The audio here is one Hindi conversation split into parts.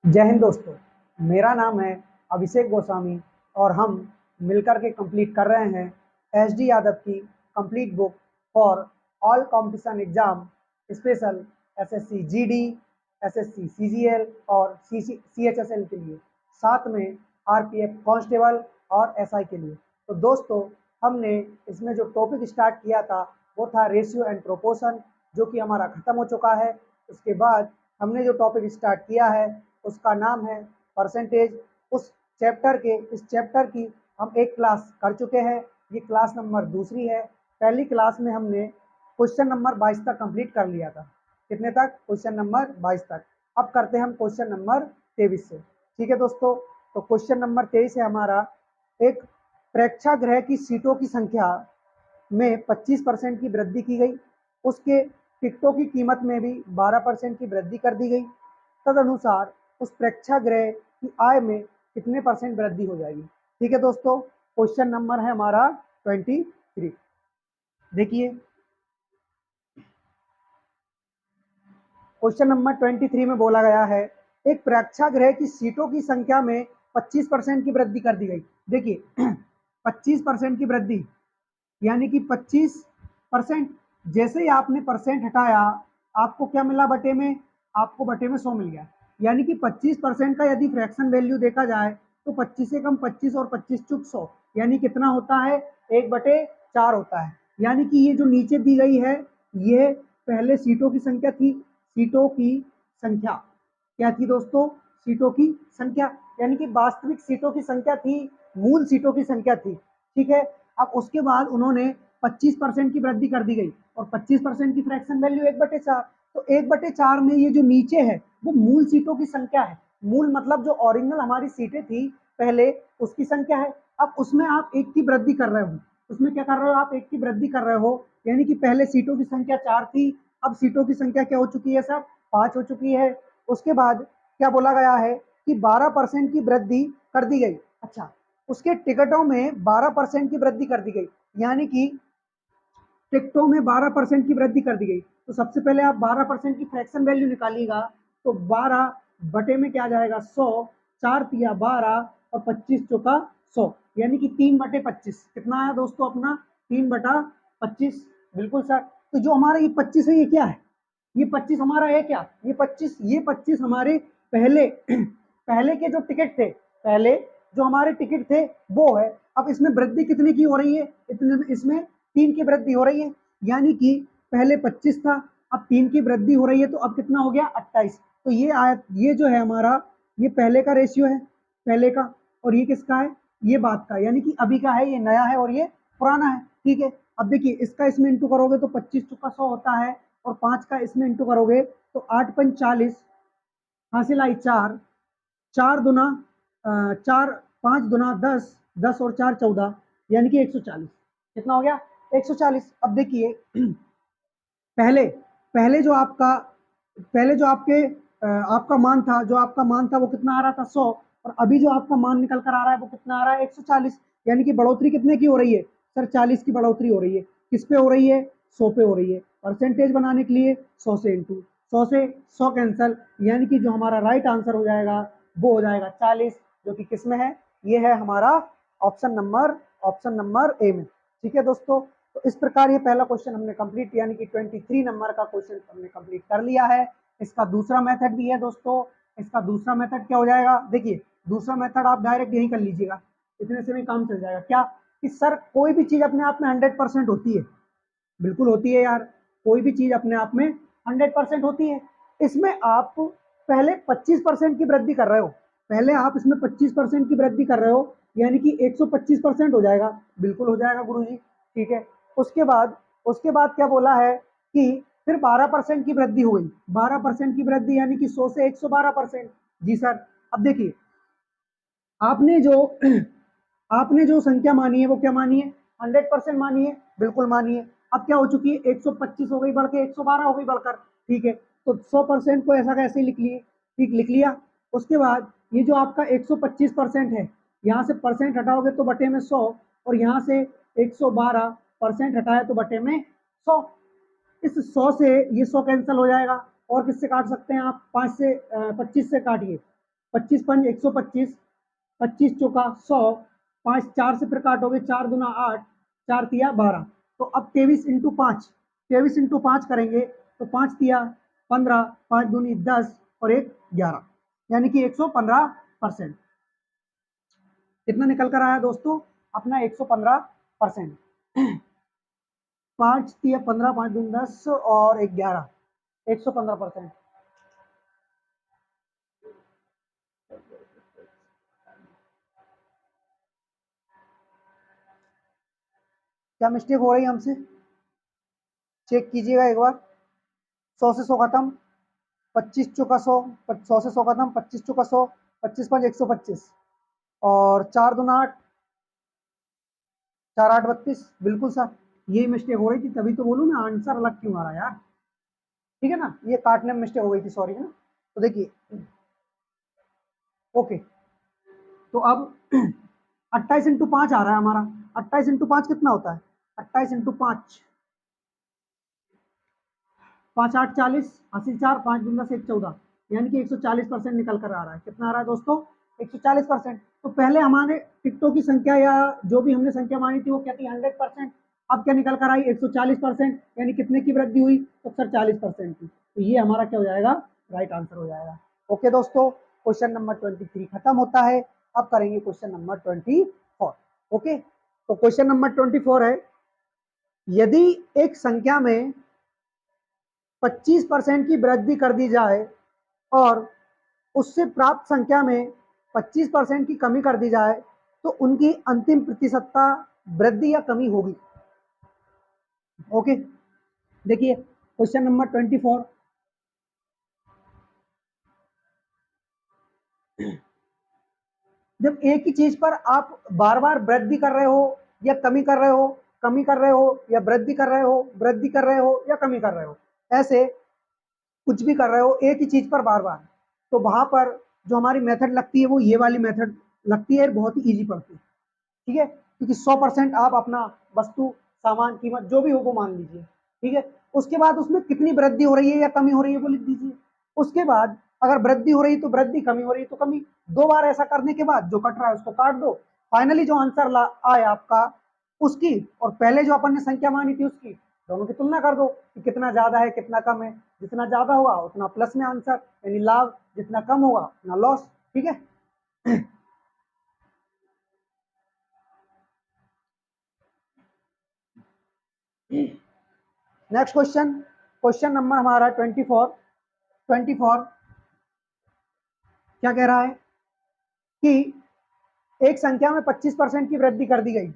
जय हिंद दोस्तों। मेरा नाम है अभिषेक गोस्वामी और हम मिलकर के कंप्लीट कर रहे हैं एसडी यादव की complete book for all competition exam special SSC GD, SSC CGL और सीएचएसएल के लिए, साथ में आरपीएफ कांस्टेबल और एसआई के लिए। तो दोस्तों, हमने इसमें जो टॉपिक स्टार्ट किया था वो था रेशियो एंड प्रोपोर्शन, जो कि हमारा ख़त्म हो चुका है। उसके बाद हमने जो टॉपिक स्टार्ट किया है उसका नाम है परसेंटेज। इस चैप्टर की हम एक क्लास कर चुके हैं। ये क्लास नंबर दूसरी है। पहली क्लास में हमने क्वेश्चन नंबर 22 तक कंप्लीट कर लिया था। कितने तक? क्वेश्चन नंबर 22 तक। अब करते हैं हम क्वेश्चन नंबर 23 से। ठीक है दोस्तों, तो क्वेश्चन नंबर 23 है हमारा, एक प्रेक्षागृह की सीटों की संख्या में 25% की वृद्धि की गई, उसके टिकटों की कीमत में भी 12% की वृद्धि कर दी गई। तदनुसार उस प्रेक्षागृह की आय में कितने परसेंट वृद्धि हो जाएगी। ठीक है दोस्तों, क्वेश्चन नंबर है हमारा 23। देखिए, क्वेश्चन नंबर 23 में बोला गया है, एक प्रेक्षागृह की सीटों की संख्या में 25% की वृद्धि कर दी गई। देखिए 25% की वृद्धि यानी कि 25%। जैसे ही आपने परसेंट हटाया, आपको क्या मिला बटे में? आपको बटे में 100 मिल गया। यानी कि 25% का यदि फ्रैक्शन वैल्यू देखा जाए तो 25 से कम 25 और 25 चुक 100, यानी कितना होता है? 1/4 होता है। यानी कि ये जो नीचे दी गई है, ये पहले सीटों की संख्या थी। सीटों की संख्या क्या थी दोस्तों? सीटों की संख्या, यानी कि वास्तविक सीटों की संख्या थी, मूल सीटों की संख्या थी। ठीक है। अब उसके बाद उन्होंने 25% की वृद्धि कर दी गई और 25% की फ्रैक्शन वैल्यू 1/4। तो 1/4 में ये जो नीचे है वो मूल सीटों की संख्या है। मूल मतलब जो ओरिजिनल हमारी सीटें थी पहले, उसकी संख्या है। अब उसमें आप एक की वृद्धि कर रहे हो। उसमें क्या कर रहे हो? आप एक की वृद्धि कर रहे हो, यानी कि पहले सीटों की संख्या 4 थी, अब सीटों की संख्या क्या हो चुकी है सर? 5 हो चुकी है। उसके बाद क्या बोला गया है कि 12% की वृद्धि कर दी गई। अच्छा, उसके टिकटों में 12% की वृद्धि कर दी गई, यानी कि टिकटों में 12% की वृद्धि कर दी गई। तो सबसे पहले आप 12% की फ्रैक्शन वैल्यू निकालिएगा, तो 12 बटे में क्या आ जाएगा? 100। 4 तिया 12 और 25 चौका 100, यानी कि 3/25। कितना आया दोस्तों अपना? 3/25। बिल्कुल सर। तो जो हमारा ये 25 है, ये क्या है? ये 25 हमारा है क्या? ये 25 हमारे पहले पहले के जो टिकट थे, पहले जो हमारे टिकट थे वो है। अब इसमें वृद्धि कितने की हो रही है? इसमें 3 की वृद्धि हो रही है, यानी कि पहले 25 था, अब 3 की वृद्धि हो रही है, तो अब कितना हो गया? 28। तो ये जो है हमारा, ये पहले का रेशियो है, पहले का। और ये किसका है? ये बात का, यानी कि अभी का है, ये नया है और ये पुराना है। ठीक है। अब देखिए, इसका इसमें इंटू करोगे तो 25 चौका 100 होता है, और 5 का इसमें इंटू करोगे तो 8 पंच 40, हासिल आई 4, 4 दुना 4, 5 दुना 10, 10 और 4 14, यानी कि 140। कितना हो गया? 140। अब देखिए पहले पहले जो आपका पहले जो आपका मान था, वो कितना आ रहा था? 100। और अभी जो आपका मान निकल कर आ रहा है वो कितना आ रहा है? 140। यानी कि बढ़ोतरी कितने की हो रही है सर? 40 की बढ़ोतरी हो रही है। किस पे हो रही है? 100 पे हो रही है। परसेंटेज बनाने के लिए 100 से इंटू 100 से 100 कैंसल, यानी कि जो हमारा राइट आंसर हो जाएगा वो हो जाएगा 40, जो कि किस में है? ये है हमारा ऑप्शन नंबर ए में। ठीक है दोस्तों, तो इस प्रकार ये पहला क्वेश्चन हमने कंप्लीट, यानी कि 23 नंबर का क्वेश्चन हमने कंप्लीट कर लिया है। इसका दूसरा मेथड भी है दोस्तों। इसका दूसरा मेथड क्या हो जाएगा? देखिए, दूसरा मेथड आप डायरेक्ट यही कर लीजिएगा, इतने से भी काम चल जाएगा। क्या कि सर, कोई भी चीज अपने आप में 100% होती है? बिल्कुल होती है यार, कोई भी चीज अपने आप में 100% होती है। इसमें आप पहले 25% की वृद्धि कर रहे हो, पहले आप इसमें 25% की वृद्धि कर रहे हो, यानी कि 125% हो जाएगा। बिल्कुल हो जाएगा गुरुजी। ठीक है। उसके बाद क्या बोला है कि फिर 12% की वृद्धि हो गई। 12% की वृद्धि यानी कि 100 से 112%। जी सर। अब देखिए, आपने जो आपने जो संख्या मानी है वो क्या मानी है? 100% मानी है। बिल्कुल मानी है। अब क्या हो चुकी है? 125 हो गई बढ़ के 112 हो गई बढ़कर। ठीक है। तो 100% को ऐसा कैसे लिख लिए? ठीक, लिख लिया। उसके बाद ये जो आपका 125% है, यहाँ से परसेंट हटाओगे तो बटे में 100, और यहाँ से 112% हटाया तो बटे में 100। इस 100 से ये 100 कैंसिल हो जाएगा, और किससे काट सकते हैं आप? 25 से काटिए। 25 पंज 125, 25 चौका 100, 5 4 से फिर काटोगे, 4 दूना 8, 4 तिया 12। तो अब 23 इंटू 5, 23 इंटू 5 करेंगे तो 5 तिया 15, 5 दूनी 10 और 1 11, यानी कि 115%। कितना निकल कर आया दोस्तों? अपना 115%। 5 तिया 15, 5 दूनी 10 और 1 11, 115%। क्या मिस्टेक हो रही है हमसे? चेक कीजिएगा एक बार। 100 से 100 खत्म, 25 चौका 100, 100 से 100 खत्म, 25 चौका 100, 25 पंज 125 और 4 दूना 8, 4 8 32। बिल्कुल सर, यही मिस्टेक हो रही थी, तभी तो बोलूँ ना आंसर अलग क्यों आ रहा है यार। ठीक है ना, ये काटने में मिस्टेक हो गई थी, सॉरी है ना। तो देखिए ओके, तो अब 28 इंटू 5 आ रहा है हमारा। 28 इंटू 5 कितना होता है? 28 इंटू 5, 5 8 40, 80 4, 5 दूना से 1 14, यानी कि 140% निकल कर आ रहा है। कितना आ रहा है दोस्तों? 140%। तो पहले हमारे टिकटों की संख्या या जो भी हमने संख्या मानी थी वो क्या थी? 100%। अब क्या निकल कर आई? 140%, यानी कितने की वृद्धि हुई? तो सर 40% की। तो ये हमारा क्या हो जाएगा? राइट आंसर हो जाएगा। ओके दोस्तों, क्वेश्चन नंबर 23 खत्म होता है। अब करेंगे क्वेश्चन नंबर 24। ओके, तो क्वेश्चन नंबर 24 है, यदि एक संख्या में 25% की वृद्धि कर दी जाए और उससे प्राप्त संख्या में 25% की कमी कर दी जाए तो उनकी अंतिम प्रतिशतता वृद्धि या कमी होगी। ओके, देखिए क्वेश्चन नंबर 24। जब एक ही चीज पर आप बार बार वृद्धि कर रहे हो या कमी कर रहे हो, कमी कर रहे हो या वृद्धि कर रहे हो, वृद्धि कर रहे हो या कमी कर रहे हो, ऐसे कुछ भी कर रहे हो एक ही चीज पर बार बार, तो वहां पर जो हमारी मेथड लगती है वो ये वाली मेथड लगती है, बहुत ही इजी पड़ती है। ठीक है, क्योंकि 100% आप अपना वस्तु सामान कीमत जो भी हो वो मान लीजिए। ठीक है, उसके बाद उसमें कितनी वृद्धि हो रही है या कमी हो रही है वो लिख दीजिए। उसके बाद अगर वृद्धि हो रही है तो वृद्धि, कमी हो रही है तो कमी। 2 बार ऐसा करने के बाद जो कट रहा है उसको काट दो। फाइनली जो आंसर आए आपका उसकी और पहले जो अपन ने संख्या मानी थी उसकी, दोनों की तुलना कर दो कि कितना ज्यादा है कितना कम है। जितना ज्यादा होगा उतना प्लस में आंसर, यानी लाभ, जितना कम होगा उतना लॉस। ठीक है, नेक्स्ट क्वेश्चन, क्वेश्चन नंबर हमारा 24। 24 क्या कह रहा है कि एक संख्या में 25% की वृद्धि कर दी गई।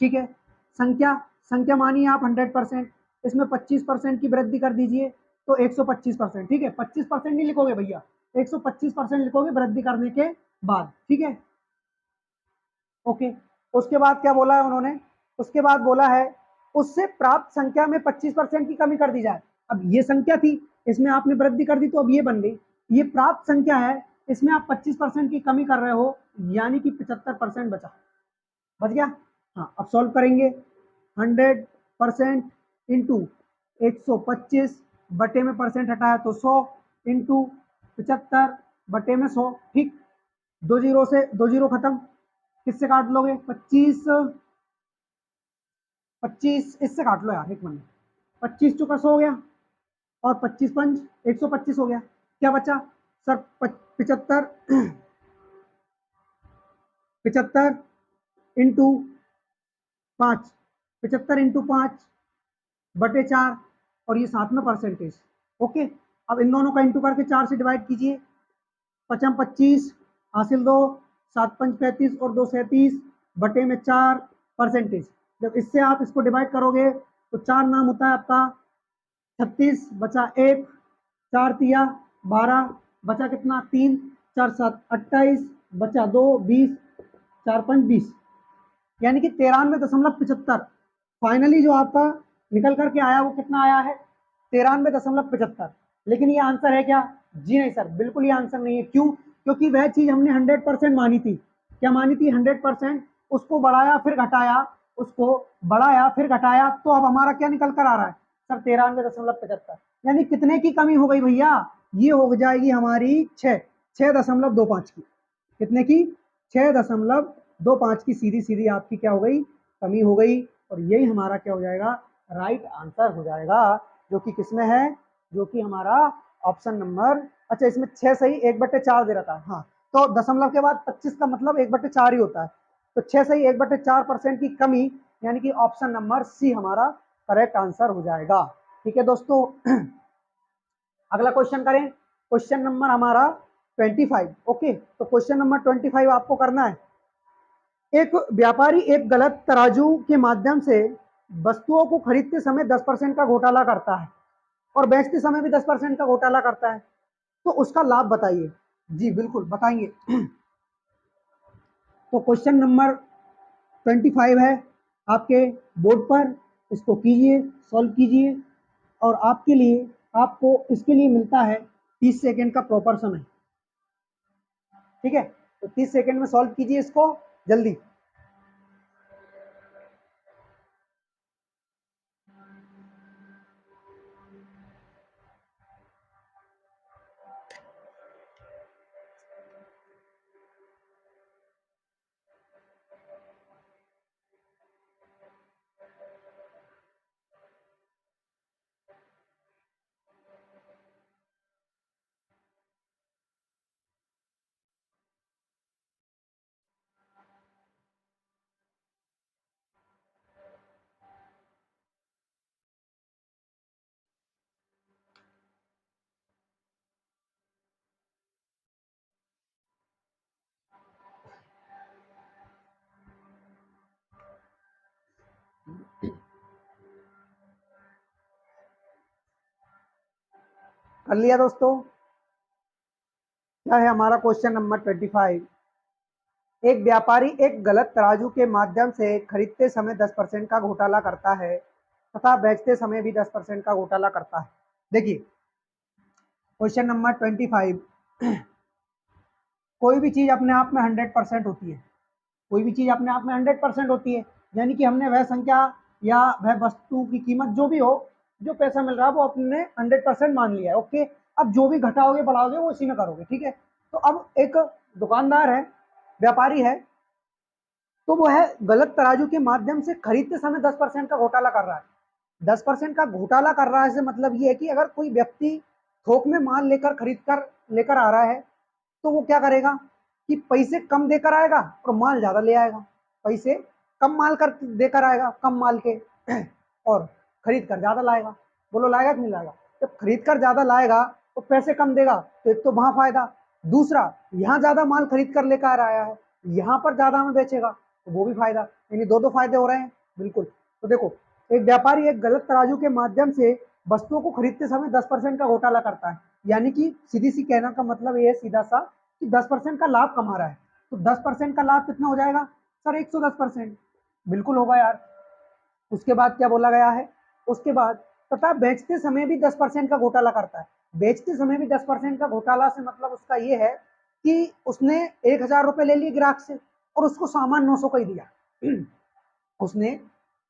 ठीक है, संख्या संख्या मानिए आप 100%, इसमें 25% की वृद्धि कर दीजिए तो 125%। ठीक है, 25% नहीं लिखोगे भैया, 125% लिखोगे वृद्धि करने के बाद। ठीक है, ओके। उसके बाद क्या बोला है उन्होंने? उसके बाद बोला है उससे प्राप्त संख्या में 25% की कमी कर दी जाए। अब ये संख्या थी, इसमें आपने वृद्धि कर दी तो अब ये बन गई। ये प्राप्त संख्या है, इसमें आप 25% की कमी कर रहे हो, यानी कि 75% बचा। बच गया? हाँ, अब सॉल्व करेंगे। 100% इंटू 125 बटे में परसेंट हटाया तो 100 इंटू 75 बटे में 100। ठीक, 2 जीरो से 2 जीरो खत्म, किससे काट लोगे? 25, 25 इससे काट लो यार, एक मिनट। 25 चौका 100 हो गया और 25 पंच 125 हो गया। क्या बचा सर? 75, 75 इंटू 5, 75 इंटू 5 बटे 4 और ये साथ में परसेंटेज। ओके, अब इन दोनों का इंटू करके 4 से डिवाइड कीजिए। 55 25 हासिल 2, 7 5 35 और 2 37 बटे में 4 परसेंटेज। जब इससे आप इसको डिवाइड करोगे तो 4 नाम होता है आपका 36 बचा 1, 4 तिया 12 बचा कितना? 3, 4 7 28 बचा 2 20, 4 5 20, यानी कि 93.75। फाइनली जो आपका निकल करके आया वो कितना आया है? 93.75। लेकिन ये आंसर है क्या? जी नहीं सर, बिल्कुल ये आंसर नहीं है। क्यों? क्योंकि वह चीज हमने 100% मानी थी। क्या मानी थी? 100%। उसको बढ़ाया फिर घटाया, उसको बढ़ाया फिर घटाया, तो अब हमारा क्या निकल कर आ रहा है सर? 93.75। यानी कितने की कमी हो गई भैया? ये हो जाएगी हमारी 6। 6.25 की, कितने की? 6.25 की सीधी सीधी आपकी क्या हो गई? कमी हो गई। और यही हमारा क्या हो जाएगा? राइट आंसर हो जाएगा, जो कि किसमें है? जो कि हमारा ऑप्शन नंबर, अच्छा इसमें 6 सही 1/4 दे रखा है, हाँ तो दशमलव के बाद 25 का मतलब 1/4 ही होता है, तो 6 सही 1/4% की कमी, यानी कि ऑप्शन नंबर सी हमारा करेक्ट आंसर हो जाएगा। ठीक है दोस्तों, अगला क्वेश्चन करें, क्वेश्चन नंबर हमारा 25। ओके, तो क्वेश्चन नंबर 25 आपको करना है। एक व्यापारी एक गलत तराजू के माध्यम से वस्तुओं को खरीदते समय 10% का घोटाला करता है और बेचते समय भी 10% का घोटाला करता है, तो उसका लाभ बताइए। जी बिल्कुल बताएंगे। तो क्वेश्चन नंबर 25 है आपके बोर्ड पर, इसको कीजिए, सॉल्व कीजिए, और आपके लिए, आपको इसके लिए मिलता है 30 सेकेंड का प्रॉपर समय। ठीक है, तो 30 सेकेंड में सॉल्व कीजिए इसको जल्दी। कर लिया दोस्तों? क्या है हमारा क्वेश्चन नंबर 25? एक व्यापारी एक गलत तराजू के माध्यम से खरीदते समय 10% का घोटाला करता है तथा बेचते समय भी 10% का घोटाला करता है। देखिए क्वेश्चन नंबर 25, कोई भी चीज अपने आप में 100% होती है, कोई भी चीज अपने आप में 100% होती है, यानी कि हमने वह संख्या या वह वस्तु की कीमत जो भी हो, जो पैसा मिल रहा है वो अपने 100% मान लिया है। ओके, अब जो भी घटाओगे बढ़ाओगे वो इसी में करोगे। ठीक है, तो अब एक दुकानदार है, व्यापारी है, तो वो है गलत तराजू के माध्यम से खरीदते समय 10% का घोटाला कर रहा है। 10% का घोटाला कर रहा है से मतलब ये है कि अगर कोई व्यक्ति थोक में माल लेकर खरीद कर लेकर आ रहा है, तो वो क्या करेगा कि पैसे कम देकर आएगा और माल ज्यादा ले आएगा। पैसे कम माल कर देकर आएगा, कम माल के, और खरीद कर ज्यादा लाएगा। बोलो लाएगा कि नहीं लाएगा? जब खरीद कर ज्यादा लाएगा तो पैसे कम देगा, तो एक तो वहां फायदा, दूसरा यहाँ ज्यादा माल खरीद कर लेकर आया है, यहाँ पर ज्यादा में बेचेगा तो वो भी फायदा, यानी दो फायदे हो रहे हैं। बिल्कुल, तो देखो एक व्यापारी एक गलत तराजू के माध्यम से वस्तुओं को खरीदते समय 10% का घोटाला करता है, यानी कि सीधी सी कहना का मतलब ये है सीधा सा कि 10% का लाभ कमा रहा है। तो 10% का लाभ कितना हो जाएगा सर? 110%। बिल्कुल होगा यार। उसके बाद क्या बोला गया है? उसके बाद तथा बेचते समय भी 10% का घोटाला करता है। बेचते समय भी 10% का घोटाला से मतलब उसका ये है कि उसने 1,000 रुपए ले लिए ग्राहक से और उसको सामान 900 का ही दिया। उसने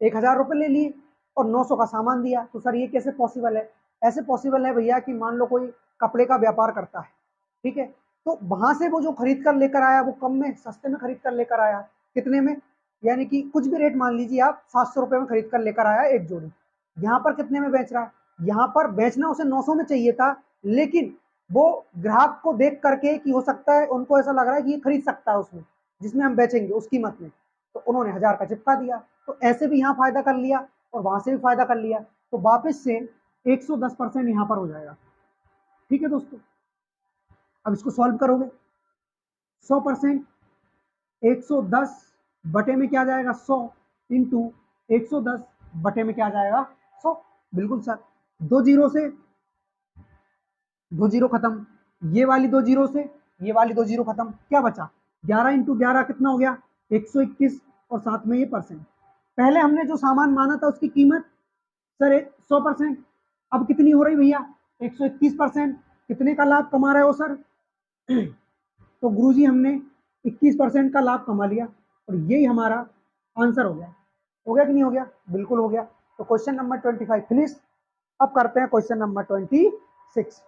1,000 रुपए ले लिए और 900 का सामान दिया, तो सर ये कैसे पॉसिबल है? ऐसे पॉसिबल है भैया कि मान लो कोई कपड़े का व्यापार करता है, ठीक है, तो वहां से वो जो खरीद कर लेकर आया वो कम में, सस्ते में खरीद कर लेकर आया, कितने में? यानी कि कुछ भी रेट मान लीजिए आप, 700 रुपए में खरीद कर लेकर आया एक जोड़ी, यहाँ पर कितने में बेच रहा है? यहाँ पर बेचना उसे 900 में चाहिए था, लेकिन वो ग्राहक को देख करके कि हो सकता है उनको ऐसा लग रहा है कि ये खरीद सकता है उसमें, जिसमें हम बेचेंगे उस कीमत में, तो उन्होंने 1,000 का चिपका दिया। तो ऐसे भी यहाँ फायदा कर लिया और वहां से भी फायदा कर लिया, तो वापस से 110% यहाँ पर हो जाएगा। ठीक है दोस्तों, अब इसको सॉल्व करोगे, 100%, 110 बटे में क्या जाएगा? 100 इंटू 110 बटे में क्या जाएगा? 100। बिल्कुल सर, दो जीरो से दो जीरो खत्म, ये वाली दो जीरो से ये वाली दो जीरो खत्म, क्या बचा? 11 इंटू 11 कितना हो गया? 121, और साथ में ये परसेंट। पहले हमने जो सामान माना था उसकी कीमत सर 100%, अब कितनी हो रही भैया? 121%। कितने का लाभ कमा रहे हो सर? तो गुरुजी हमने 21% का लाभ कमा लिया, और यही हमारा आंसर हो गया। हो गया कि नहीं हो गया? बिल्कुल हो गया। तो क्वेश्चन नंबर 25 फिनिश। अब करते हैं क्वेश्चन नंबर 26।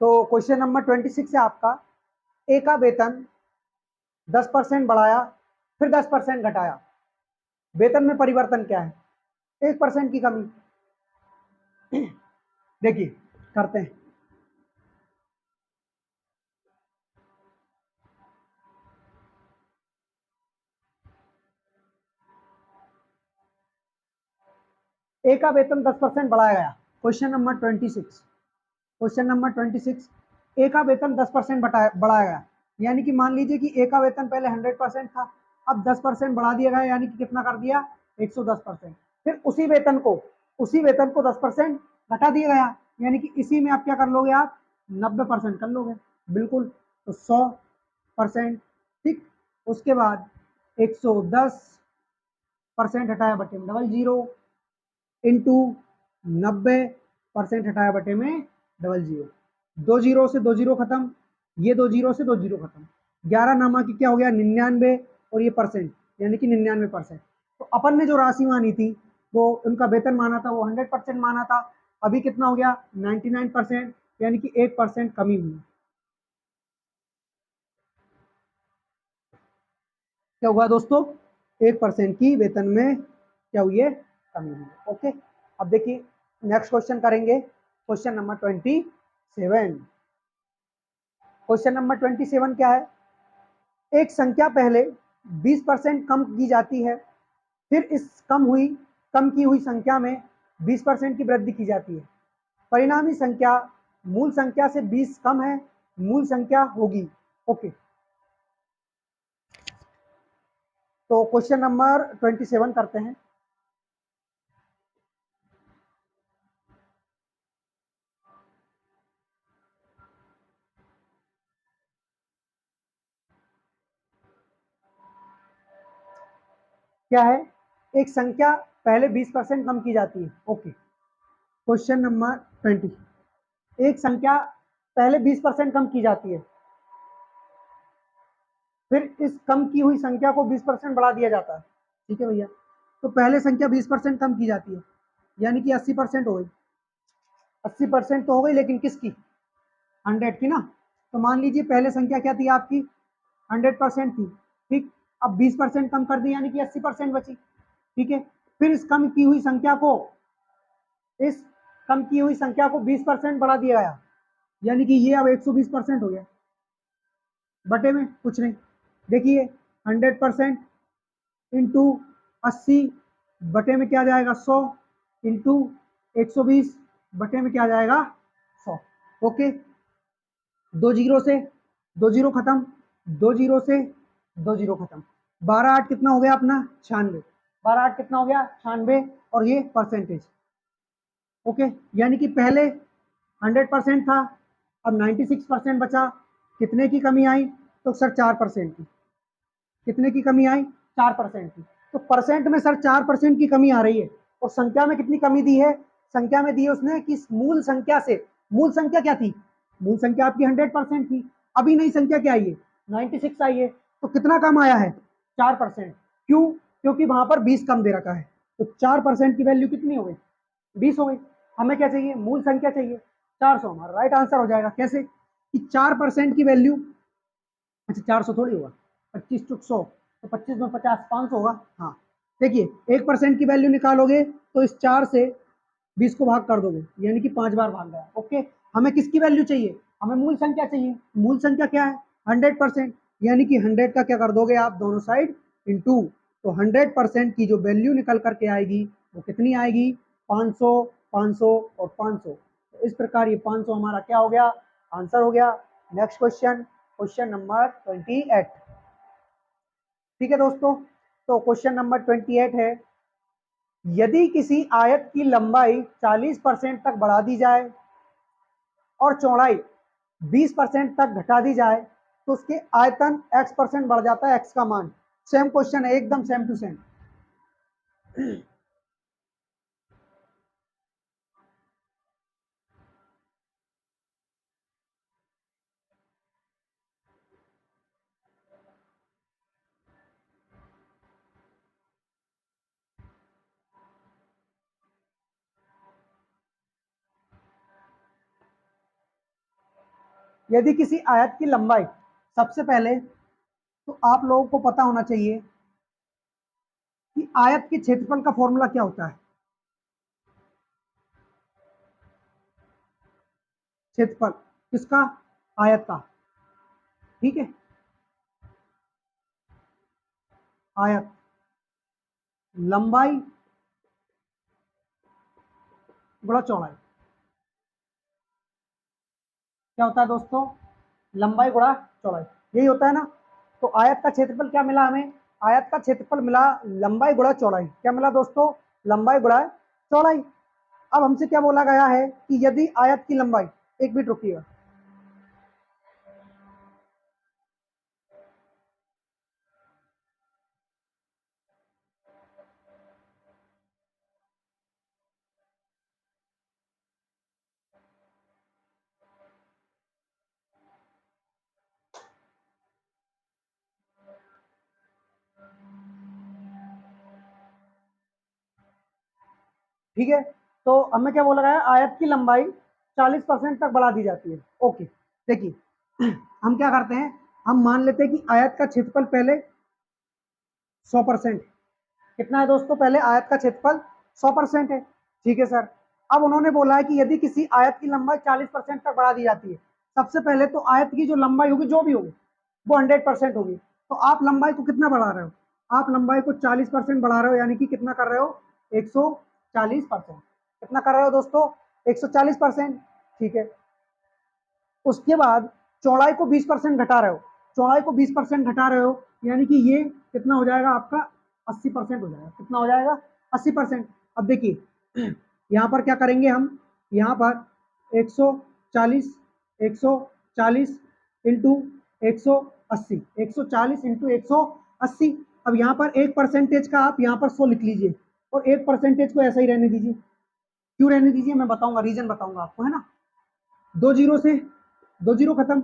तो क्वेश्चन नंबर 26 है आपका, ए का वेतन 10% बढ़ाया फिर 10% घटाया, वेतन में परिवर्तन क्या है? 1% की कमी। देखिए करते हैं। ए का वेतन 10% बढ़ाया गया। क्वेश्चन नंबर 26, क्वेश्चन नंबर 26, ए का वेतन 10% बढ़ाया गया, यानी कि मान लीजिए कि ए का वेतन पहले 100% था, अब 10% बढ़ा दिया गया, यानी कि कितना कर दिया? 110%। फिर उसी वेतन को 10% घटा दिया गया, यानी कि इसी में आप क्या कर लोगे? आप 90% कर लोगे, बिल्कुल। तो 100%, ठीक। उसके बाद 110% हटाया बटे में 00 इंटू 90% हटाया बटे में 00, 2 जीरो से 2 जीरो खत्म, ये 2 जीरो से 2 जीरो खत्म, 11 नामा की क्या हो गया? 99, और ये परसेंट, यानी कि 99%। तो अपन ने जो राशि मानी थी, वो उनका वेतन माना था, वो 100% माना था, अभी कितना हो गया? 99%, यानी कि 1% कमी हुई। क्या हुआ दोस्तों? 1% की वेतन में क्या हुई है? कमी हुई है। ओके, अब देखिए नेक्स्ट क्वेश्चन करेंगे, क्वेश्चन नंबर 27। क्वेश्चन नंबर 27 क्या है? एक संख्या पहले 20% कम की जाती है, फिर इस कम की हुई संख्या में 20% की वृद्धि की जाती है, परिणामी संख्या मूल संख्या से 20 कम है, मूल संख्या होगी। ओके, तो क्वेश्चन नंबर 27 करते हैं। क्या है? एक संख्या पहले 20% कम की जाती है। ओके, क्वेश्चन नंबर 20, एक संख्या पहले 20% कम की जाती है, फिर इस कम की हुई संख्या को 20% बढ़ा दिया जाता है। ठीक है भैया, तो पहले संख्या 20% कम की जाती है, यानी कि 80% हो गई। 80% तो हो गई, लेकिन किसकी? 100 की ना। तो मान लीजिए पहले संख्या क्या थी आपकी? 100% थी, ठीक। अब 20% कम कर दी, यानी कि 80% बची, ठीक है। फिर इस कम की हुई संख्या को 20% बढ़ा दिया गया, यानी कि ये अब 120% हो गया, बटे में कुछ नहीं। देखिए 100% इंटू 80 बटे में क्या जाएगा? 100 इंटू 120 बटे में क्या जाएगा? 100। ओके, 2 जीरो से 2 जीरो खत्म, 2 जीरो से 2 जीरो खत्म, 12 8 कितना हो गया अपना? 96। 12 8 कितना हो गया? 96, और ये परसेंटेज। ओके, यानी कि पहले 100% था, अब 96% बचा, कितने की कमी आई? तो सर 4% की। कितने की कमी आई? 4% की। तो परसेंट में सर 4% की कमी आ रही है, और संख्या में कितनी कमी दी है? संख्या में दी है उसने कि मूल संख्या से, मूल संख्या क्या थी? मूल संख्या आपकी 100% थी, अभी नई संख्या क्या आई है? 96 आई है, तो कितना कम आया है? 4%। क्यों? क्योंकि वहां पर 20 कम दे रखा है, तो 4% की वैल्यू कितनी हो गई? 20 हो गई। हमें क्या चाहिए? मूल संख्या चाहिए, 400 हमारा राइट आंसर हो जाएगा। कैसे? कि 4% की वैल्यू, अच्छा 400 थोड़ी होगा, 25 चुक 100, तो 25 में 50, 500 होगा। हाँ, देखिए 1% की वैल्यू निकालोगे तो इस 4 से 20 को भाग कर दोगे, यानी कि 5 बार भाग गया। ओके, हमें किसकी वैल्यू चाहिए? हमें मूल संख्या चाहिए। मूल संख्या क्या है? 100%, यानी कि 100 का क्या कर दोगे आप? दोनों साइड इंटू। तो 100% की जो वैल्यू निकल करके आएगी वो कितनी आएगी? 500, 500 और 500। तो इस प्रकार ये 500 हमारा क्या हो गया? आंसर हो गया। Next question, question number 28। ठीक है दोस्तों, तो क्वेश्चन नंबर 28 है, यदि किसी आयत की लंबाई 40% तक बढ़ा दी जाए और चौड़ाई 20% तक घटा दी जाए, तो उसके आयतन x% बढ़ जाता है, x का मान। सेम क्वेश्चन है, एकदम सेम टू सेम। यदि किसी आयत की लंबाई, सबसे पहले तो आप लोगों को पता होना चाहिए कि आयत के क्षेत्रफल का फॉर्मूला क्या होता है। क्षेत्रफल किसका? आयत का। ठीक है, आयत, लंबाई गुणा चौड़ाई। क्या होता है दोस्तों? लंबाई गुणा चौड़ाई, यही होता है ना। तो आयत का क्षेत्रफल क्या मिला हमें? आयत का क्षेत्रफल मिला लंबाई गुणा चौड़ाई। क्या मिला दोस्तों? लंबाई गुणा चौड़ाई। अब हमसे क्या बोला गया है कि यदि आयत की लंबाई, एक मिनट रुकिएगा, ठीक है। तो हमें क्या बोला गया है? आयत की लंबाई 40% तक बढ़ा दी जाती है। ओके, देखिए हम क्या करते हैं, हम मान लेते हैं कि आयत का क्षेत्रफल पहले 100%। कितना है दोस्तों? पहले आयत का क्षेत्रफल 100% है। ठीक है सर। अब उन्होंने बोला है कि यदि किसी आयत की लंबाई 40% तक बढ़ा दी जाती है, सबसे पहले तो आयत की जो लंबाई होगी, जो भी होगी, वो 100% होगी। तो आप लंबाई को कितना बढ़ा रहे हो? आप लंबाई को 40% बढ़ा रहे हो, यानी कि कितना कर रहे हो? 140%। कितना कर रहे हो दोस्तों? 140%। ठीक है। उसके बाद चौड़ाई को 20% घटा रहे हो। चौड़ाई को 20% घटा रहे हो, यानी कि ये कितना हो जाएगा आपका? 80% हो जाएगा। कितना हो जाएगा? 80%। अब देखिए यहाँ पर क्या करेंगे हम, यहाँ पर 140, 140 इंटू 180, 140 इंटू 180। अब यहाँ पर 1% का आप यहाँ पर 100 लिख लीजिए, और 1% को ऐसा ही रहने दीजिए। क्यों रहने दीजिए? मैं बताऊंगा, रीजन बताऊंगा आपको, है ना। 2 जीरो से 2 जीरो खत्म।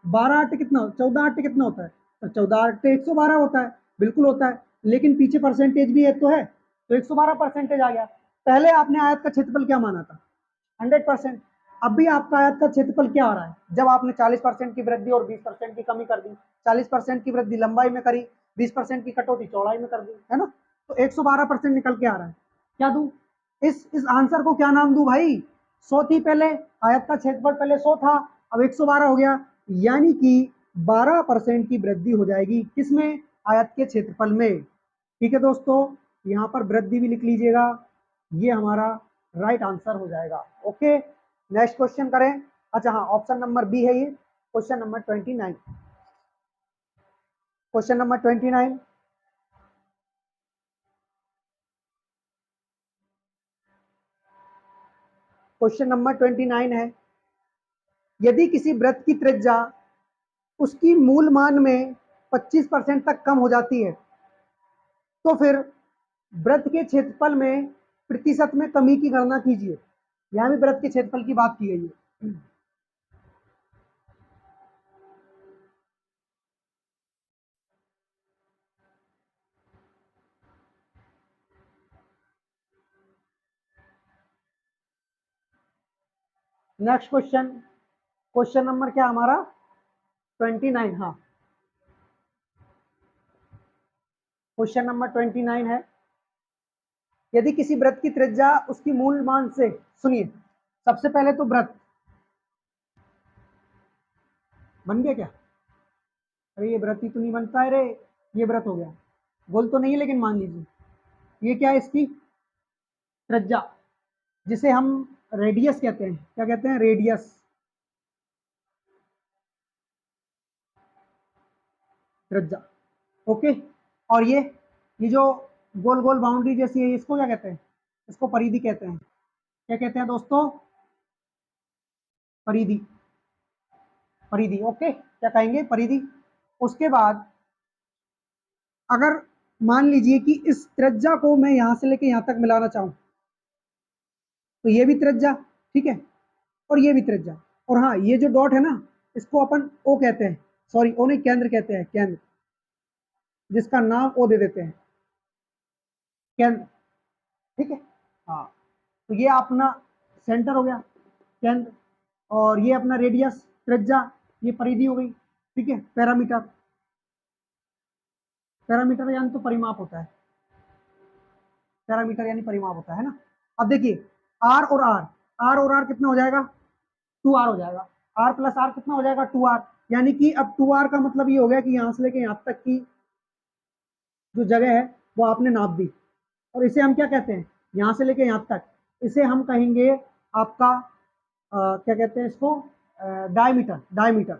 12 8 कितना? 14 8 कितना होता है? तो 14 8 112 होता है। बिल्कुल होता है, लेकिन पीछे परसेंटेज भी एक तो है, तो 112% आ गया। पहले आपने आयत का क्षेत्रफल क्या माना था? 100%। अब भी आपका आयत का क्षेत्रफल क्या आ रहा है? जब आपने 40% की वृद्धि और 20% की कमी कर दी, 40% की वृद्धि लंबाई में करी, 20% की कटौती चौड़ाई में कर दी, है ना। तो 112% निकल के आ रहा है। क्या दूं? इस आंसर को क्या नाम दूं भाई? 100 थी पहले, आयत का क्षेत्रफल पहले 100 था, अब 112 हो गया, यानी कि 12% की वृद्धि हो जाएगी किसमें? आयत के क्षेत्रफल में। ठीक है दोस्तों, यहाँ पर वृद्धि भी लिख लीजिएगा, ये हमारा राइट आंसर हो जाएगा। ओके, नेक्स्ट क्वेश्चन करें। अच्छा हाँ, ऑप्शन नंबर बी है ये, question number 29। Question number 29, question number 29 है, यदि किसी वृत्त की त्रिज्या उसकी मूल मान में 25% तक कम हो जाती है, तो फिर वृत्त के क्षेत्रफल में प्रतिशत में कमी की गणना कीजिए। यहां भी वृत्त के क्षेत्रफल की बात की गई है। नेक्स्ट क्वेश्चन, क्वेश्चन नंबर क्या हमारा? 29। हाँ, क्वेश्चन नंबर 29 है, यदि किसी वृत्त की त्रिज्या उसकी मूल मान से, सुनिए, सबसे पहले तो वृत्त बन गया क्या? अरे ये वृत्त ही तो नहीं बनता है रे। ये वृत्त हो गया, गोल तो नहीं है, लेकिन मान लीजिए ये क्या है? इसकी त्रिज्या, जिसे हम रेडियस कहते हैं। क्या कहते हैं? रेडियस, त्रिज्या। ओके। और ये जो गोल गोल बाउंड्री जैसी है, इसको क्या कहते हैं? इसको परिधि कहते हैं। क्या कहते हैं दोस्तों? परिधि, परिधि। ओके, क्या कहेंगे? परिधि। उसके बाद अगर मान लीजिए कि इस त्रिज्या को मैं यहां से लेके यहां तक मिलाना चाहूं, तो ये भी त्रिज्या, ठीक है, और ये भी त्रिज्या। और हाँ, ये जो डॉट है ना, इसको अपन ओ कहते हैं, सॉरी ओ नहीं, केंद्र कहते हैं, केंद्र, जिसका नाम ओ दे देते हैं, केंद्र। ठीक है। हाँ, तो ये अपना सेंटर हो गया, केंद्र, और ये अपना रेडियस, त्रिज्या। ये परिधि हो गई, ठीक है। पैरामीटर, पैरामीटर यानी तो परिमाप होता है, पैरामीटर यानी परिमाप होता है ना। अब देखिए आर और आर, आर और आर कितना हो जाएगा, 2r हो जाएगा। r प्लस आर कितना हो जाएगा, 2r। यानी कि अब 2r का मतलब ये हो गया कि यहाँ से लेके यहाँ तक की जो जगह है वो आपने नाप दी, और इसे हम क्या कहते हैं, यहाँ से लेके यहाँ तक, इसे हम कहेंगे आपका क्या कहते हैं इसको, डायमीटर, डायमीटर,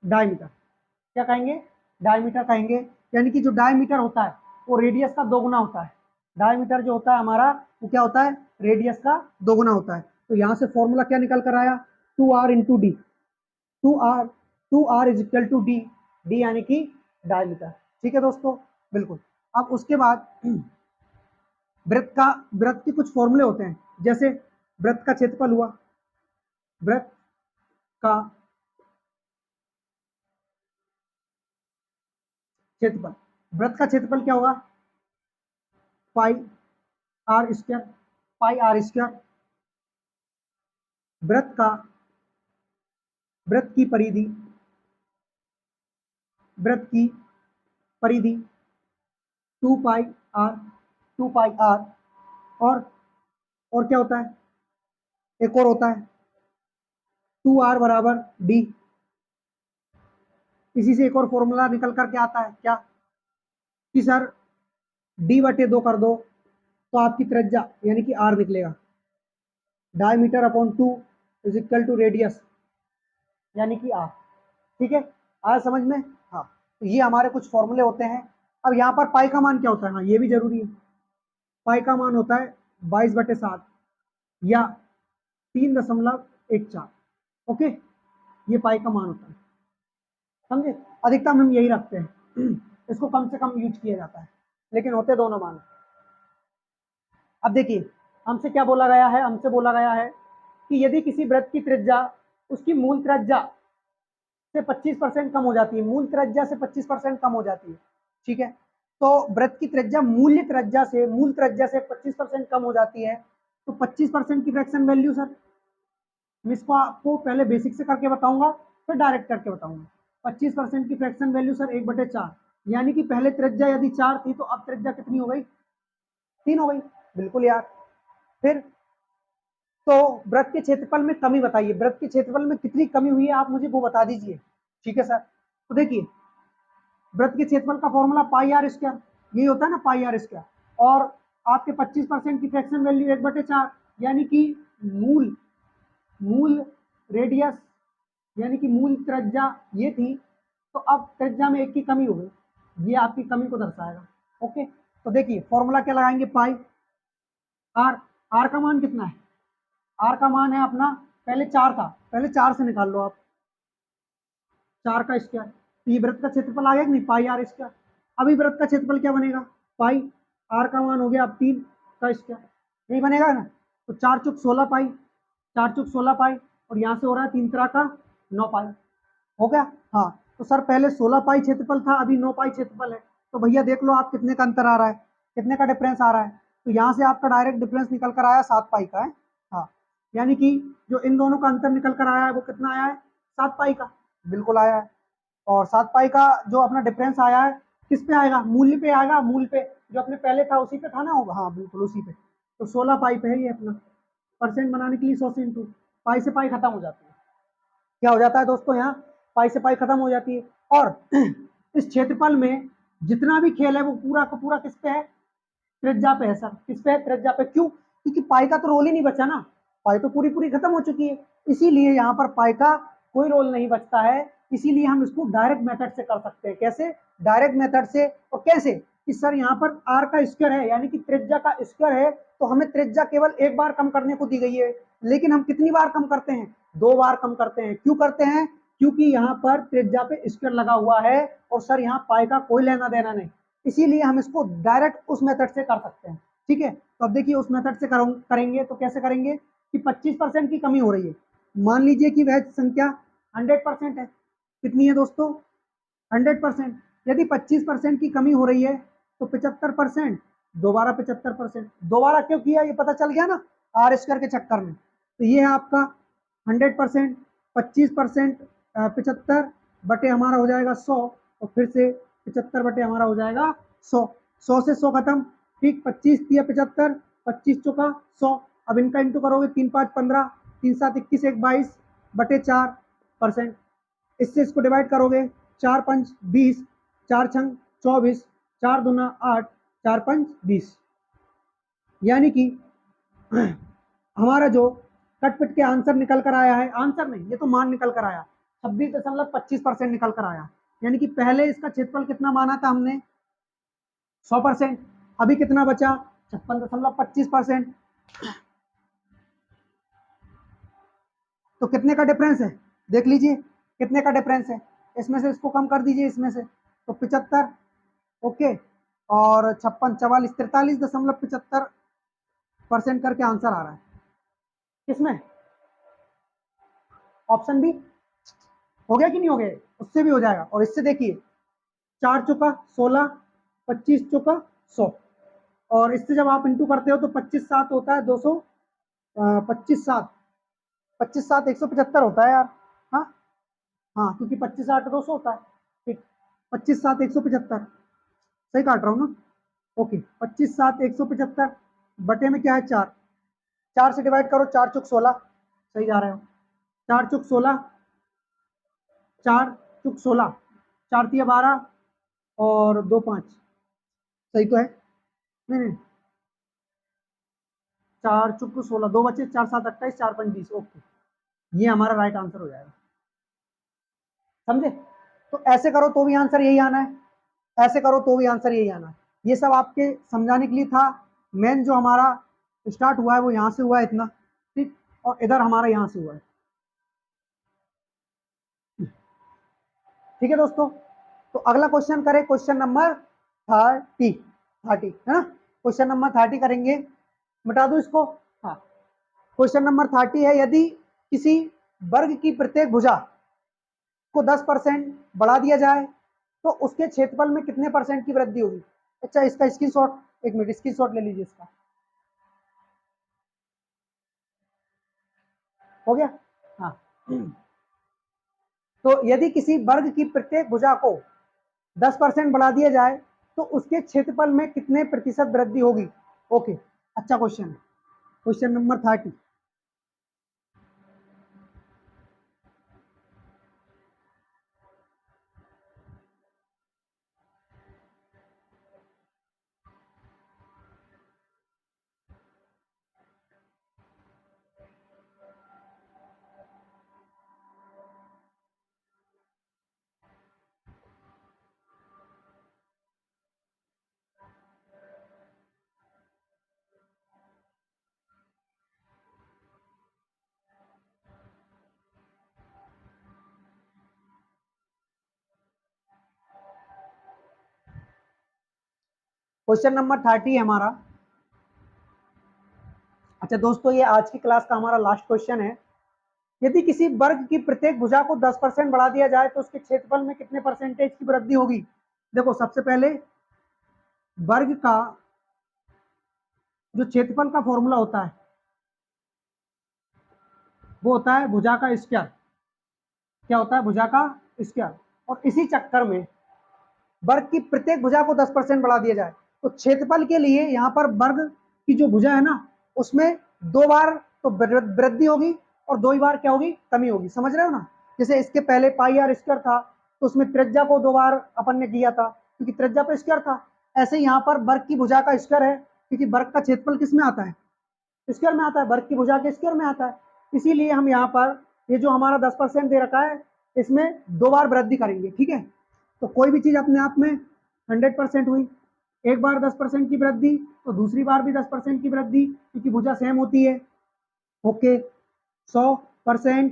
डायमीटर क्या कहेंगे, डायमीटर कहेंगे। यानी कि जो डायमीटर होता है वो रेडियस का दोगुना होता है, डायमीटर जो होता है हमारा वो क्या होता है, रेडियस का दोगुना होता है। तो यहाँ से फॉर्मूला क्या निकल कर आया, 2r into D, 2r, 2r is equal to D, D यानी कि डायमीटर, ठीक है दोस्तों, बिल्कुल। अब उसके बाद वृत्त का, वृत्त के कुछ फॉर्मूले होते हैं, जैसे वृत्त का क्षेत्रफल हुआ, वृत्त का क्षेत्रफल, वृत्त का क्षेत्रफल क्या होगा, pi r square, pi r square. वृत्त का, वृत्त की परिधि, वृत्त की परिधि 2 पाई आर, 2 पाई आर। और क्या होता है, एक और होता है 2r बराबर डी। इसी से एक और फॉर्मूला निकल करके आता है क्या, कि सर डी बटे 2 कर दो तो आपकी त्रिज्या यानी कि r निकलेगा, diameter upon 2 is equal to radius यानी कि r, ठीक है, आया समझ में। हाँ, तो ये हमारे कुछ फॉर्मूले होते हैं। अब यहाँ पर पाई का मान क्या होता है, हाँ ये भी जरूरी है, पाई का मान होता है 22/7 या 3.14। ओके, ये पाई का मान होता है, समझे। अधिकतम हम यही रखते हैं, इसको कम से कम यूज किया जाता है, लेकिन होते दोनों मान। अब देखिए हमसे क्या बोला गया है, हमसे बोला गया है कि यदि किसी वृत्त की त्रिज्या उसकी मूल त्रिज्या से 25% कम हो जाती है, मूल त्रिज्या से 25% कम हो जाती है, ठीक है। तो वृत्त की त्रिज्या मूल्य त्रिज्या से, मूल त्रिज्या से 25% कम हो जाती है, तो 25% की फ्रैक्शन वैल्यू सर, मैं इसको आपको पहले बेसिक से करके बताऊंगा फिर डायरेक्ट करके बताऊंगा। 25% की फ्रैक्शन वैल्यू सर 1/4, यानी कि पहले त्रिज्या यदि 4 थी तो अब त्रिज्या कितनी हो गई, 3 हो गई, बिल्कुल यार। फिर तो वृत्त के क्षेत्रफल में कमी बताइए, वृत्त के क्षेत्रफल में कितनी कमी हुई है आप मुझे वो बता दीजिए, ठीक है सर। तो देखिए वृत्त के क्षेत्रफल का फॉर्मूला पाई आर स्क्वायर, यही होता है ना, पाई आर स्क्वायर, और आपके 25% की फ्रैक्शन वैल्यू 1/4, यानी कि मूल, मूल रेडियस यानी कि मूल त्रिज्या ये थी, तो अब त्रिज्या में 1 की कमी हो गई, ये आपकी कमी को दर्शाएगा। ओके, तो देखिए फॉर्मूला क्या लगाएंगे, पाई आर, आर का मान कितना है, आर का मान है अपना, पहले 4 था, पहले 4 से निकाल लो आप, 4 का स्क्वायर, तो ये वृत्त का क्षेत्रफल आ गया कि नहीं, पाई आर स्क्वायर। अभी वृत्त का क्षेत्रफल क्या बनेगा, पाई आर का मान हो गया अब 3 का स्क्वायर, नहीं बनेगा ना, तो 4 चुक 16 पाई, 4 चुक 16 पाई, और यहाँ से हो रहा है 3 तरह का 9 पाई, हो गया। हाँ, तो सर पहले 16 पाई क्षेत्रफल था, अभी 9 पाई क्षेत्रफल है, तो भैया देख लो आप कितने का अंतर आ रहा है, कितने का डिफरेंस आ रहा है। तो यहाँ से आपका डायरेक्ट डिफरेंस निकल कर आया 7 पाई का है। हाँ, यानी कि जो इन दोनों का अंतर निकल कर आया है वो कितना आया है, 7 पाई का, बिल्कुल आया है। और 7 पाई का जो अपना डिफरेंस आया है किस पे आएगा, मूल्य पे आएगा, मूल पे जो अपने पहले था उसी पे था ना होगा, हाँ बिल्कुल उसी पे। तो 16 पाई पे है ये अपना, परसेंट बनाने के लिए 100 से इंटू, पाई से पाई खत्म हो जाती है, क्या हो जाता है दोस्तों, यहाँ पाई से पाई खत्म हो जाती है। और इस क्षेत्रफल में जितना भी खेल है वो पूरा का पूरा किस पे है, त्रिज्या पे है सर, किस पे है, त्रिज्या पे। क्यों, क्योंकि पाई का तो रोल ही नहीं बचा ना, पाई तो पूरी पूरी खत्म हो चुकी है, इसीलिए यहाँ पर पाई का कोई रोल नहीं बचता है। इसीलिए हम इसको डायरेक्ट मेथड से कर सकते हैं, कैसे, डायरेक्ट मेथड से। और कैसे, कि सर यहाँ पर आर का स्क्वायर है यानी कि त्रिज्या का स्क्वायर है, तो हमें त्रिज्या केवल एक बार कम करने को दी गई है, लेकिन हम कितनी बार कम करते हैं, 2 बार कम करते हैं। क्यों करते हैं, क्योंकि यहाँ पर त्रिज्या पे स्क्वायर लगा हुआ है और सर यहाँ पाई का कोई लेना देना नहीं, इसीलिए हम इसको डायरेक्ट उस मेथड से कर सकते हैं, ठीक है। तो अब देखिए उस मेथड से करेंगे तो कैसे करेंगे, कि 25% की कमी हो रही है, मान लीजिए कि वह संख्या 100% है, कितनी है दोस्तों, 100%। यदि 25% की कमी हो रही है तो 75%, दोबारा 75%, दोबारा क्यों किया ये पता चल गया ना, आर स्क्वायर के चक्कर में। तो ये है आपका 100%, 25%, 75 बटे हमारा हो जाएगा 100, और फिर से 75 बटे हमारा हो जाएगा 100। 100 से 100 खत्म, ठीक, 25 दिया 75, 25 चौका 100। अब इनका इंटू करोगे, 3 5 15, 3 7 21, 1 22 बटे 4%। इससे इसको डिवाइड करोगे, 4 5 20, 4 6 24, 4 दूना 8, 4 5 20। यानी कि हमारा जो कट पिट के आंसर निकल कर आया है, आंसर नहीं, ये तो मान निकल कर आया, 26.25% निकल कर आया। यानी कि पहले इसका क्षेत्रफल कितना माना था हमने, 100%, अभी कितना बचा, 56.25%। तो कितने का डिफरेंस है, देख लीजिए कितने का डिफरेंस है। इसमें से इसको कम कर दीजिए, इसमें से तो 75, ओके, और 56 44 43.75% करके आंसर आ रहा है। किसमें, ऑप्शन बी। हो गया कि नहीं हो गया, उससे भी हो जाएगा। और इससे देखिए, 4 चौका 16, 25 चौका 100, और इससे जब आप इंटू करते हो तो 25 7 होता है 200, 25 7 175 होता है यार। हाँ हाँ, क्योंकि 25 8 200 होता है, ठीक, 25 7 175, सही काट रहा हूँ ना, ओके। 25 7 175 बटे में क्या है, 4, 4 से डिवाइड करो, 4 चौक 16, सही जा रहे हो, 4 चौक 16, 4 चौक 16, 4 तिया 12 और 2 5, सही तो है, नहीं नहीं, 4 चौक 16, 2 बचे, 4 7 28, 4 5 20, ओके, ये हमारा राइट आंसर हो जाएगा, समझे। तो ऐसे करो तो भी आंसर यही आना है, ऐसे करो तो भी आंसर यही आना है। ये सब आपके समझाने के लिए था। मेन जो हमारा स्टार्ट हुआ है वो यहाँ से हुआ है इतना, ठीक, और इधर हमारा यहाँ से हुआ है, ठीक है दोस्तों। तो अगला क्वेश्चन करें, क्वेश्चन नंबर 30 है ना, क्वेश्चन नंबर 30 करेंगे, मिटा दो इसको। हाँ, क्वेश्चन नंबर 30 है, यदि किसी वर्ग की प्रत्येक भुजा को 10% बढ़ा दिया जाए तो उसके क्षेत्रफल में कितने परसेंट की वृद्धि होगी। अच्छा, इसका स्क्रीनशॉट, एक मिनट स्क्रीनशॉट ले लीजिए इसका, हो गया। हाँ, तो यदि किसी वर्ग की प्रत्येक भुजा को 10% बढ़ा दिया जाए तो उसके क्षेत्रफल में कितने प्रतिशत वृद्धि होगी। ओके, अच्छा क्वेश्चन है, क्वेश्चन नंबर 30। क्वेश्चन नंबर 30 है हमारा। अच्छा दोस्तों, ये आज की क्लास का हमारा लास्ट क्वेश्चन है। यदि किसी वर्ग की प्रत्येक भुजा को 10% बढ़ा दिया जाए तो उसके क्षेत्रफल में कितने परसेंटेज की वृद्धि होगी। देखो, सबसे पहले वर्ग का जो क्षेत्रफल का फॉर्मूला होता है वो होता है भुजा का स्क्वायर। क्या होता है, भुजा का स्क्वायर। और इसी चक्कर में वर्ग की प्रत्येक भुजा को 10% बढ़ा दिया जाए तो क्षेत्रफल के लिए यहाँ पर वर्ग की जो भुजा है ना उसमें 2 बार तो वृद्धि होगी और 2 ही बार क्या होगी, कमी होगी। समझ रहे हो ना, जैसे इसके पहले पाई आर स्क्वायर था तो उसमें त्रिज्या को 2 बार अपन ने किया था क्योंकि त्रिज्या पे स्क्वायर था। ऐसे यहाँ पर वर्ग की भुजा का स्क्वायर है क्योंकि वर्ग का क्षेत्रफल किस में आता है, स्क्वायर में आता है, वर्ग की भुजा के स्क्वायर में आता है। इसीलिए हम यहाँ पर ये जो हमारा 10% दे रखा है इसमें 2 बार वृद्धि करेंगे, ठीक है। तो कोई भी चीज अपने आप में 100% हुई, एक बार 10% की वृद्धि तो दूसरी बार भी 10% की वृद्धि क्योंकि भुजा सेम होती है, ओके। 100%,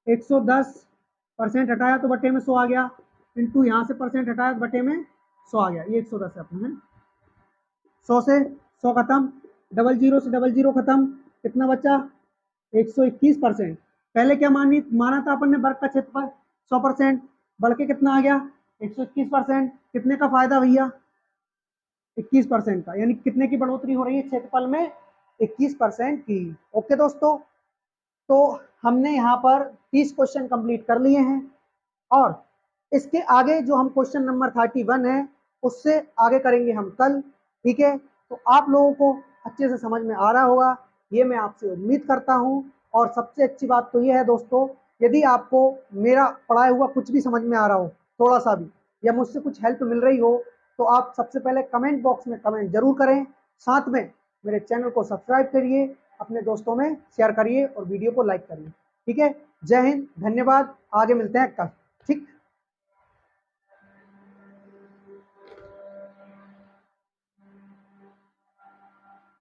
110% हटाया तो बटे में 100 आ गया, इंटू यहाँ से परसेंट हटाया तो बटे में 100 आ गया, ये 110 है अपने, है। 100 से 100 खत्म, डबल जीरो से डबल जीरो खत्म, कितना बचा, 121%। पहले क्या माना था अपन ने, वर्ग का क्षेत्रफल 100%, बढ़ के कितना आ गया, 121%। कितने का फायदा भैया, 21% का, यानी कितने की बढ़ोतरी हो रही है क्षेत्रफल में, 21% की। ओके दोस्तों, तो हमने यहाँ पर 30 क्वेश्चन कंप्लीट कर लिए हैं और इसके आगे जो हम क्वेश्चन नंबर 31 है उससे आगे करेंगे हम कल। ठीक है, तो आप लोगों को अच्छे से समझ में आ रहा होगा, ये मैं आपसे उम्मीद करता हूँ। और सबसे अच्छी बात तो ये है दोस्तों, यदि आपको मेरा पढ़ाया हुआ कुछ भी समझ में आ रहा हो थोड़ा सा भी, या मुझसे कुछ हेल्प मिल रही हो, तो आप सबसे पहले कमेंट बॉक्स में कमेंट जरूर करें। साथ में मेरे चैनल को सब्सक्राइब करिए, अपने दोस्तों में शेयर करिए और वीडियो को लाइक करिए। ठीक है, जय हिंद, धन्यवाद, आगे मिलते हैं कल। ठीक।